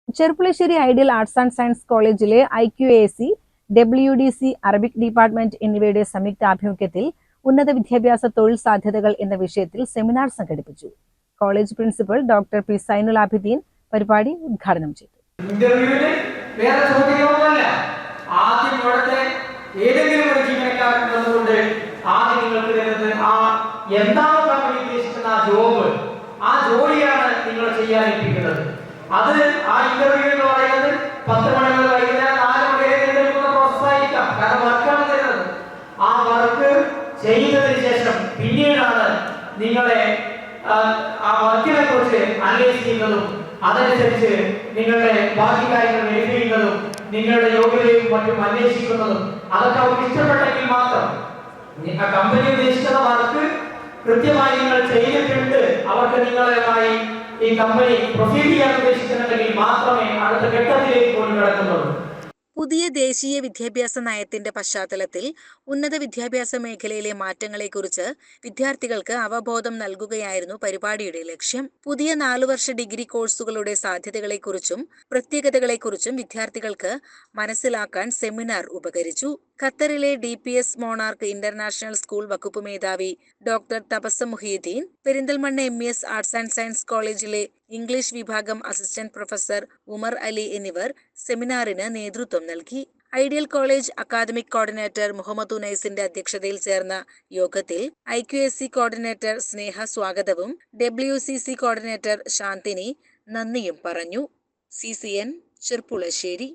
Cherpulassery ideal arts and science കോളേജിലെ IQAC, WDC, Arabic department എന്നിവയുടെ സംയുക്താഭിമുഖ്യത്തിൽ ഉന്നത വിദ്യാഭ്യാസ തൊഴിൽ സാധ്യതകൾ എന്ന വിഷയത്തിൽ സെമിനാർ സംഘടിപ്പിച്ചു. College principal doctor P Zainul Abideen പരിപാടി ഉദ്ഘാടനം ചെയ്തു. ഏതെങ്കിലും ഒരു ജീവനക്കാരൻ വന്നുകൊണ്ട് ആദ്യം നിങ്ങൾക്ക് തരുന്നത് എന്താണോ കമ്പനി ഉദ്ദേശിക്കുന്ന ആ ജോലിയാണ് നിങ്ങൾ ചെയ്യാൻ ഏൽപ്പിക്കുന്നത്. അത് ആ ഇന്റർവ്യൂ എന്ന് പറയുന്നത് 10 മണി മുതൽ വൈകുന്നേരം 4 മണി വരെ നീണ്ടുനിൽക്കുന്ന പ്രോസസ്സായിരിക്കാം. കാരണം വർക്കാണ് തരുന്നത്. ആ വർക്ക് ചെയ്തതിന് ശേഷം പിന്നീടാണ് നിങ്ങളെ ആ വർക്കിനെ കുറിച്ച് അനലൈസ് ചെയ്യുന്നതും അതനുസരിച്ച് നിങ്ങളുടെ ബാക്കി കാര്യങ്ങൾ വെരിഫൈ ചെയ്യുന്നതും നിങ്ങളുടെ യോഗ്യതയും മറ്റും അന്വേഷിക്കുന്നതും അതൊക്കെ അവർക്ക് ഇഷ്ടപ്പെട്ടെങ്കിൽ മാത്രം ആ കമ്പനി ഉദ്ദേശിക്കുന്ന വർക്ക് കൃത്യമായി നിങ്ങൾ ചെയ്തിട്ടുണ്ട്, അവർക്ക് നിങ്ങളുമായി ഈ കമ്പനി പ്രൊസീഡ് ചെയ്യാൻ ഉദ്ദേശിക്കുന്നുണ്ടെങ്കിൽ മാത്രമേ അടുത്ത ഘട്ടത്തിലേക്ക് പോലും കടക്കുന്നുള്ളൂ. പുതിയ ദേശീയ വിദ്യാഭ്യാസ നയത്തിന്റെ പശ്ചാത്തലത്തിൽ ഉന്നത വിദ്യാഭ്യാസ മേഖലയിലെ മാറ്റങ്ങളെക്കുറിച്ച് വിദ്യാർത്ഥികൾക്ക് അവബോധം നൽകുകയായിരുന്നു പരിപാടിയുടെ ലക്ഷ്യം. പുതിയ 4 വർഷ ഡിഗ്രി കോഴ്സുകളുടെ സാധ്യതകളെക്കുറിച്ചും പ്രത്യേകതകളെക്കുറിച്ചും വിദ്യാർത്ഥികൾക്ക് മനസ്സിലാക്കാൻ സെമിനാർ ഉപകരിച്ചു. ഖത്തറിലെ DPS മോണാർക്ക് ഇന്റർനാഷണൽ സ്കൂൾ വകുപ്പ് മേധാവി doctor Tabassum Muhiyuddin, Perinthalmanna MES arts and science കോളേജിലെ ഇംഗ്ലീഷ് വിഭാഗം അസിസ്റ്റന്റ് പ്രൊഫസർ ഉമർ അലി എന്നിവർ സെമിനാറിന് നേതൃത്വം നൽകി. Ideal college academic coordinator Muhammad ഉനൈസിന്റെ അധ്യക്ഷതയിൽ ചേർന്ന യോഗത്തിൽ IQAC കോർഡിനേറ്റർ സ്നേഹ സ്വാഗതവും WCC കോർഡിനേറ്റർ ശാന്തിനി നന്ദിയും പറഞ്ഞു. CCN ചെർപ്പുളശ്ശേരി.